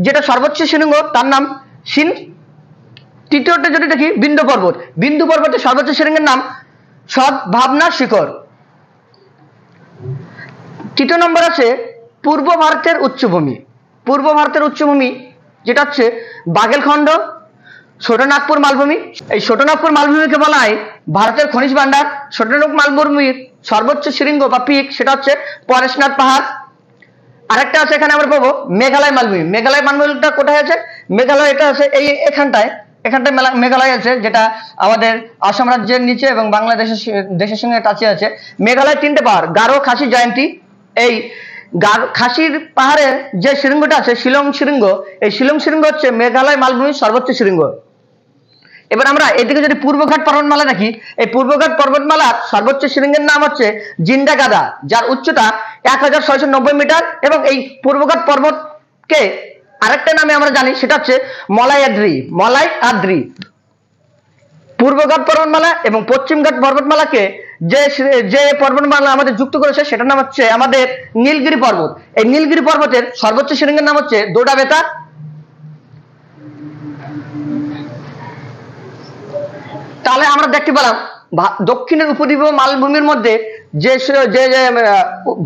যেটা সর্বোচ্চ শৃঙ্গ তার নাম সিন। তৃতীয়টা যদি দেখি বিন্দু পর্বতের সর্বোচ্চ শৃঙ্গের নাম সদ্ভাবনা শিখর। তৃতীয় নম্বর আছে পূর্ব ভারতের উচ্চভূমি যেটা হচ্ছে বাঘেলখণ্ড, ছোটনাগপুর মালভূমি। এই ছোটনাগপুর মালভূমিকে বলা হয় ভারতের খনিজ ভান্ডার। ছোটনাগপুর মালভূমির সর্বোচ্চ শৃঙ্গ বা পিক সেটা হচ্ছে পরেশনাথ পাহাড়। আরেকটা আছে এখানে আমরা পাবো মেঘালয় মালভূমি। মেঘালয় মালভূমিটা কোথায় আছে? মেঘালয় এটা আছে এখানটায় মেঘালয় আছে, যেটা আমাদের আসাম রাজ্যের নিচে এবং দেশের সঙ্গে টাচে আছে। মেঘালয় 3টে পাহাড়, গারো, খাসি, জয়ন্তী। এই খাসির পাহাড়ের যে শৃঙ্গটা আছে শিলং শৃঙ্গ, এই শিলং শৃঙ্গ হচ্ছে মেঘালয় মালভূমির সর্বোচ্চ শৃঙ্গ। এবার আমরা এদিকে যদি পূর্বঘাট পর্বতমালা দেখি, এই পূর্বঘাট পর্বতমালার সর্বোচ্চ শৃঙ্গের নাম হচ্ছে জিন্ডাগাদা, যার উচ্চতা 1690 মিটার। এবং এই পূর্বঘাট পর্বতকে আরেকটা নামে আমরা জানি, সেটা হচ্ছে মলাই আদ্রি। পূর্বঘাট পর্বতমালা এবং পশ্চিমঘাট পর্বতমালাকে যে পর্বতমালা আমাদের যুক্ত করেছে সেটার নাম হচ্ছে আমাদের নীলগিরি পর্বত। এই নীলগিরি পর্বতের সর্বোচ্চ শৃঙ্গের নাম হচ্ছে দোডাবেতা। তাহলে আমরা দেখতে পেলাম দক্ষিণের উপদ্বীপীয় মালভূমির মধ্যে যে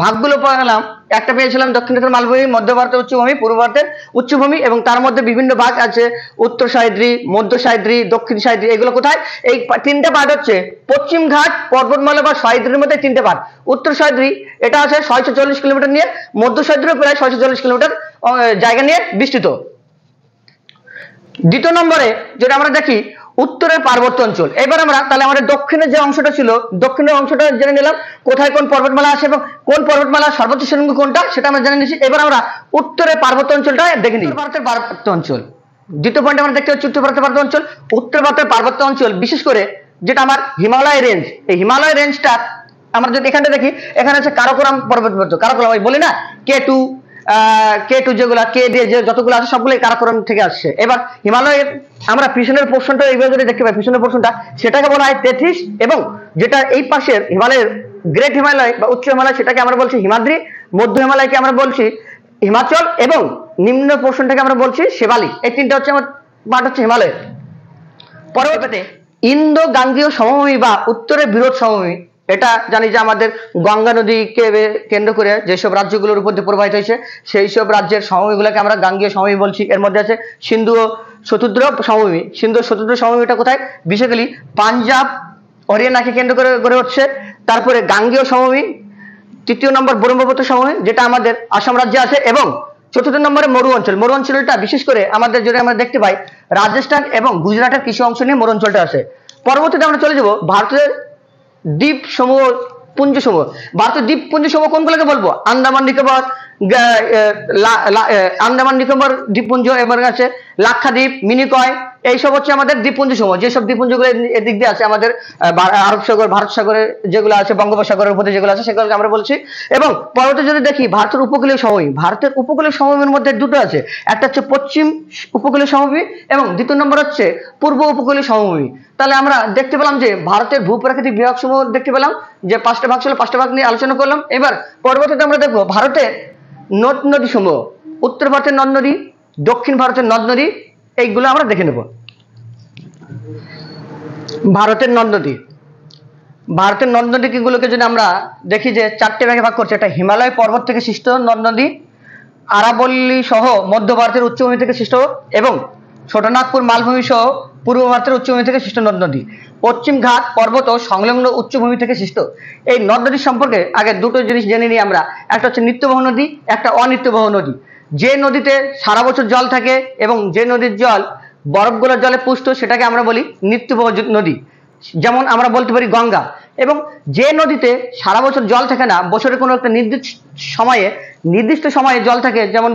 ভাগগুলো পেলাম, একটা পেয়েছিলাম দক্ষিণের মালভূমি, মধ্য ভারতের উচ্চভূমি, পূর্ব ভারতের উচ্চভূমি, এবং তার মধ্যে বিভিন্ন ভাগ আছে, উত্তর সাইদ্রি, মধ্য সাইদ্রি, দক্ষিণ সাইদ্রি। এগুলো কোথায়? এই 3টে পার্ট হচ্ছে পশ্চিম ঘাট পর্বতমালা বা সাইদ্রির মধ্যে 3টে পার্ট। উত্তর সাইদ্রি এটা আছে 640 কিলোমিটার নিয়ে, মধ্য সাইদ্রি প্রায় 640 কিলোমিটার জায়গা নিয়ে বিস্তৃত। দ্বিতীয় নম্বরে যদি আমরা দেখি উত্তরের পার্বত্য অঞ্চল। এবার আমরা তাহলে আমাদের দক্ষিণের যে অংশটা ছিল, দক্ষিণের অংশটা জেনে নিলাম, কোথায় কোন পর্বতমালা আছে এবং কোন পর্বতমালার সর্বোচ্চ শৃঙ্গ কোনটা সেটা আমরা জেনে নিয়েছি। এবার আমরা উত্তরের পার্বত্য অঞ্চলটা দেখে নিই। ভারতের পার্বত্য অঞ্চল, দ্বিতীয় পয়েন্ট আমরা দেখতে পাচ্ছি উত্তর ভারতের পার্বত্য অঞ্চল। উত্তর ভারতের পার্বত্য অঞ্চল বিশেষ করে যেটা আমার হিমালয় রেঞ্জ, এই হিমালয় রেঞ্জটা আমরা যদি এখানটা দেখি, এখানে আছে কারাকোরাম পর্বত। কারাকোরাম বলি না, K2 যেগুলা কে দিয়ে যে যতগুলো আছে সবগুলো কারাকোরাম থেকে আসছে। এবার হিমালয়ের আমরা পিছনের পোর্শনটা এইভাবে যদি দেখতে পাই, পিছনের পোর্শনটা সেটাকে বলা হয় তেথিস, এবং যেটা এই পাশের হিমালয়ের গ্রেট হিমালয় বা উচ্চ হিমালয় সেটাকে আমরা বলছি হিমাদ্রি, মধ্য হিমালয়কে আমরা বলছি হিমাচল, এবং নিম্ন পোর্শনটাকে আমরা বলছি শেবালিক। এই 3টা হচ্ছে আমার পার্ট হচ্ছে হিমালয়। পরবর্তীতে ইন্দো গাঙ্গীয় সমভূমি বা উত্তরের বৃহৎ সমভূমি, এটা জানি যে আমাদের গঙ্গা নদীকে কেন্দ্র করে যেসব রাজ্যগুলোর উপর দিয়ে প্রবাহিত হয়েছে সেই সব রাজ্যের সমভূমিগুলোকে আমরা গাঙ্গীয় সমভূমি বলছি। এর মধ্যে আছে সিন্ধু ও শতুদ্র সমভূমি। সিন্ধু ও শতুদ্র সমভূমিটা কোথায়? বেসিক্যালি পাঞ্জাব, হরিয়ানাকে কেন্দ্র করে গড়ে উঠছে। তারপরে গাঙ্গীয় সমভূমি, তৃতীয় নম্বর ব্রহ্মপুত্র সমভূমি যেটা আমাদের আসাম রাজ্যে আছে, এবং চতুর্থ নম্বরে মরু অঞ্চল। মরু অঞ্চলটা বিশেষ করে আমাদের যদি আমরা দেখতে পাই রাজস্থান এবং গুজরাটের কিছু অংশ নিয়ে মরু অঞ্চলটা আছে। পরবর্তীতে আমরা চলে যাব ভারতের দ্বীপ সমূহ, পুঞ্জ সমূহ। ভারতের দ্বীপপুঞ্জ সমূহ কোনগুলোকে বলবো? আন্দামান নিকোবর দ্বীপপুঞ্জ, এবার আছে লাক্ষাদ্বীপ, মিনিকয়, এইসব হচ্ছে আমাদের দ্বীপপুঞ্জ সমূহ। যেসব দ্বীপপুঞ্জগুলো এদিক দিয়ে আছে আমাদের আরব সাগর, ভারত সাগরে যেগুলো আছে, বঙ্গোপসাগরের উপরে যেগুলো আছে সেগুলোকে আমরা বলছি। এবং পরবর্তী যদি দেখি ভারতের উপকূলীয় সমভূমি, ভারতের উপকূলীয় সমভূমির মধ্যে দুটো আছে, একটা হচ্ছে পশ্চিম উপকূলীয় সমভূমি এবং দ্বিতীয় নম্বর হচ্ছে পূর্ব উপকূলীয় সমভূমি। তাহলে আমরা দেখতে পেলাম যে ভারতের ভূপ্রাকৃতিক বিভাগ সমূহ দেখতে পেলাম যে 5টা ভাগ ছিল, 5টা ভাগ নিয়ে আলোচনা করলাম। এবার পরবর্তীতে আমরা দেখবো ভারতের নদ নদী সমূহ, উত্তর ভারতের নদ নদী, দক্ষিণ ভারতের নদ নদী, এইগুলো আমরা দেখে নেব। ভারতের নদ নদীগুলোকে যদি আমরা দেখি যে 4টে ভাগে ভাগ করছে। একটা হিমালয় পর্বত থেকে সৃষ্ট নদ নদী, আরাবল্লী সহ মধ্য ভারতের উচ্চভূমি থেকে সৃষ্ট, এবং ছোটনাগপুর মালভূমি সহ পূর্ব ভারতের উচ্চভূমি থেকে সৃষ্ট নদ নদী, পশ্চিম ঘাট পর্বত ও সংলগ্ন উচ্চভূমি থেকে সৃষ্ট। এই নদ নদীর সম্পর্কে আগে দুটো জিনিস জেনে নিই আমরা। একটা হচ্ছে নিত্যবহ নদী, একটা অনিত্যবহ নদী। যে নদীতে সারা বছর জল থাকে এবং যে নদীর জল বরফগুলোর জলে পুষ্ট সেটাকে আমরা বলি নিত্যবহ নদী। যেমন আমরা বলতে পারি গঙ্গা। এবং যে নদীতে সারা বছর জল থাকে না, বছরের কোনো একটা নির্দিষ্ট সময়ে জল থাকে, যেমন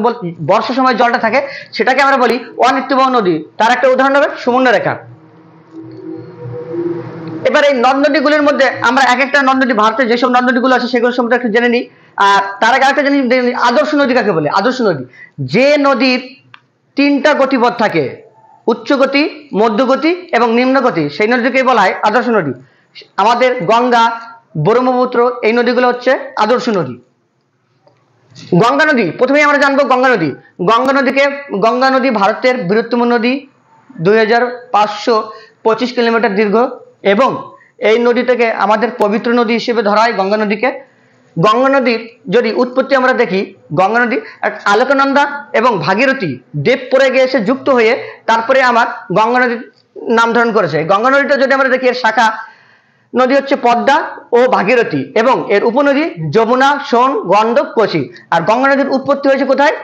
বর্ষা সময় জলটা থাকে, সেটাকে আমরা বলি অনিত্যবহ নদী। তার একটা উদাহরণ হবে সুবর্ণরেখা। এবার এই নদ নদীগুলির মধ্যে আমরা এক একটা নদ নদী, ভারতের যেসব নদ নদীগুলো আছে সেগুলো সম্বন্ধে একটু জেনে নিই। আর তার আগে আরেকটা জিনিস জেনে নিই, আদর্শ নদী কাকে বলে। আদর্শ নদী যে নদীর 3টা গতিপথ থাকে, উচ্চ গতি, মধ্যগতি এবং নিম্ন গতি, সেই নদীকে বলা হয় আদর্শ নদী। আমাদের গঙ্গা, ব্রহ্মপুত্র এই নদীগুলো হচ্ছে আদর্শ নদী। গঙ্গা নদী প্রথমেই আমরা জানবো। গঙ্গা নদী ভারতের বৃহত্তম নদী, 2525 কিলোমিটার দীর্ঘ এবং এই নদীটাকে আমাদের পবিত্র নদী হিসেবে ধরা হয় গঙ্গা নদীকে। গঙ্গা নদীর যদি উৎপত্তি আমরা দেখি, গঙ্গা নদী আলোকনন্দা এবং ভাগীরথী দেব পরে গিয়ে এসে যুক্ত হয়ে তারপরে আমার গঙ্গা নদীর নাম ধারণ করেছে। গঙ্গা নদীটা যদি আমরা দেখি, এর শাখা নদী হচ্ছে পদ্মা ও ভাগীরথী এবং এর উপনদী যমুনা, সোন, গণ্ডক, কোশি। আর গঙ্গা নদীর উৎপত্তি হয়েছে কোথায়?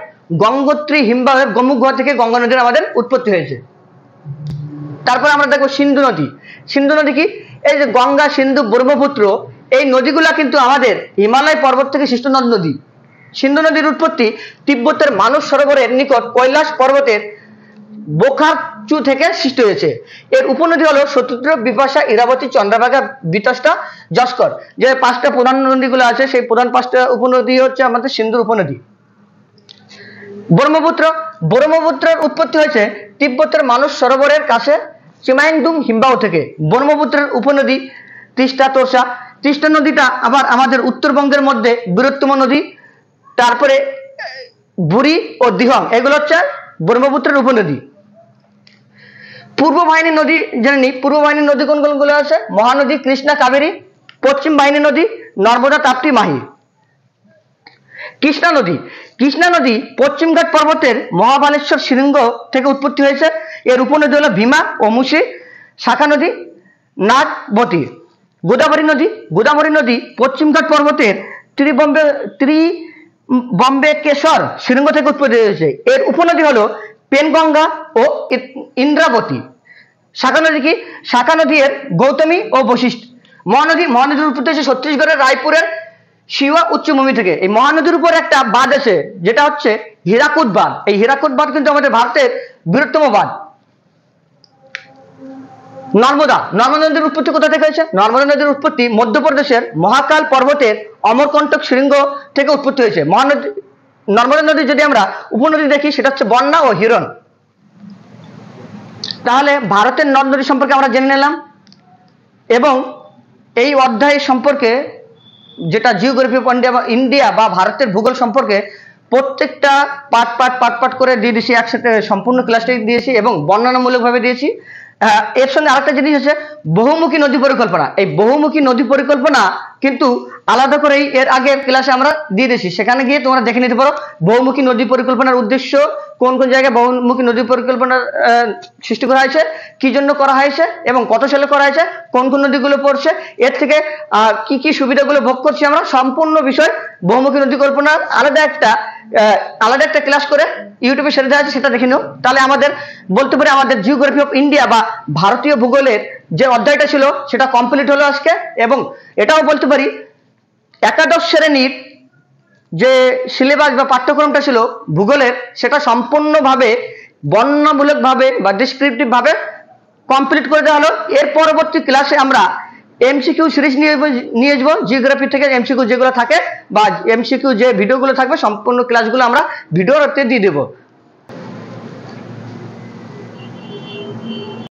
গঙ্গোত্রী হিমবাহের গোমুখ গুহা থেকে গঙ্গা নদীর আমাদের উৎপত্তি হয়েছে। তারপর আমরা দেখবো সিন্ধু নদী। সিন্ধু নদী কি? এই যে গঙ্গা, সিন্ধু, ব্রহ্মপুত্র এই নদীগুলা কিন্তু আমাদের হিমালয় পর্বত থেকে সৃষ্ট নদ নদী। সিন্ধু নদীর উৎপত্তি তিব্বতের মানস সরোবরের নিকট কৈলাস পর্বতের বোখারচু থেকে সৃষ্টি হয়েছে। এর উপনদী হলো শতদ্র, বিপাশা, ইরাবতী, চন্দ্রভাগা, বিতষ্টা, যস্কর। যে 5টা প্রধান নদীগুলো আছে সেই প্রধান 5টা উপনদী হচ্ছে আমাদের সিন্ধুর উপনদী। ব্রহ্মপুত্রের উৎপত্তি হয়েছে তিব্বতের মানস সরোবরের কাছে চিমাইংদুং হিমবাহ থেকে। ব্রহ্মপুত্রের উপনদী তিস্তা, তোর্ষা। তিস্তা নদীটা আবার আমাদের উত্তরবঙ্গের মধ্যে বৃহত্তম নদী। তারপরে বুড়ি ও দিহং এগুলো হচ্ছে ব্রহ্মপুত্রের উপনদী। পূর্ব বাহিনী নদী জেনে নিই। পূর্ব বাহিনীর নদী কোন কোনগুলো আছে? মহানদী, কৃষ্ণা, কাবেরী। পশ্চিম বাহিনী নদী নর্মদা, তাপ্তি, মাহি। কৃষ্ণা নদী পশ্চিমঘাট পর্বতের মহাবালেশ্বর শৃঙ্গ থেকে উৎপত্তি হয়েছে। এর উপনদী হলো ভীমা ও মুসি। শাখা নদী নাগবতী। গোদাবরী নদী পশ্চিমঘাট পর্বতের ত্রিবম্বেকেশ্বর শৃঙ্গ থেকে উৎপত্তি হয়েছে। এর উপনদী হলো পেনগঙ্গা ও ইন্দ্রাবতী। শাখা নদী কি? শাখা নদী এর গৌতমী ও বশিষ্ঠ। মহানদীর উৎপত্তি হয়েছে ছত্তিশগড়ের রায়পুরের শিওয়া উচ্চভূমি থেকে। এই মহানদীর উপর একটা বাঁধ আছে যেটা হচ্ছে হীরাকুদ বাঁধ। এই হীরাকুদ বাঁধ কিন্তু আমাদের ভারতের বৃহত্তম বাঁধ। নর্মদা নদীর উৎপত্তি কোথা থেকে হয়েছে? নর্মদা নদীর উৎপত্তি মধ্যপ্রদেশের মহাকাল পর্বতের অমরকণ্টক শৃঙ্গ থেকে উৎপত্তি হয়েছে। নর্মদা নদী যদি আমরা উপনদী দেখি সেটা হচ্ছে বন্যা ও হিরণ। তাহলে ভারতের নদ নদী সম্পর্কে আমরা জেনে নিলাম এবং এই অধ্যায় সম্পর্কে যেটা জিওগ্রাফি অফ ইন্ডিয়া বা ভারতের ভূগোল সম্পর্কে প্রত্যেকটা পার্ট করে দিয়ে দিয়েছি, একসাথে সম্পূর্ণ ক্লাসটাই দিয়েছি এবং বর্ণনামূলকভাবে দিয়েছি। এর সঙ্গে আরেকটা জিনিস হচ্ছে বহুমুখী নদী পরিকল্পনা। এই বহুমুখী নদী পরিকল্পনা কিন্তু আলাদা করে এর আগের ক্লাসে আমরা দিয়ে দিয়েছি, সেখানে গিয়ে তোমরা দেখে নিতে পারো বহুমুখী নদী পরিকল্পনার উদ্দেশ্য, কোন কোন জায়গায় বহুমুখী নদী পরিকল্পনার সৃষ্টি করা হয়েছে, কি জন্য করা হয়েছে এবং কত সালে করা হয়েছে, কোন কোন নদীগুলো পড়ছে, এর থেকে কি কি সুবিধাগুলো ভোগ করছি আমরা, সম্পূর্ণ বিষয় বহুমুখী নদী কল্পনার আলাদা একটা ক্লাস করে ইউটিউবে সেরে দেওয়া আছে, সেটা দেখে নিও। তাহলে আমাদের বলতে পারি আমাদের জিওগ্রাফি অফ ইন্ডিয়া বা ভারতীয় ভূগোলের যে অধ্যায়টা ছিল সেটা কমপ্লিট হলো আজকে। এবং এটাও বলতে পারি একাদশ শ্রেণীর যে সিলেবাস বা পাঠ্যক্রমটা ছিল ভূগোলের, সেটা সম্পূর্ণভাবে বর্ণনামূলকভাবে বা ডিসক্রিপটিভ ভাবে কমপ্লিট করে দেওয়া হলো। এর পরবর্তী ক্লাসে আমরা এমসিকিউ সিরিজ নিয়ে যাবো। জিওগ্রাফি থেকে এমসিকিউ যেগুলো থাকে বা এমসিকিউ যে ভিডিওগুলো থাকবে সম্পূর্ণ ক্লাসগুলো আমরা ভিডিওতে দিয়ে দেবো।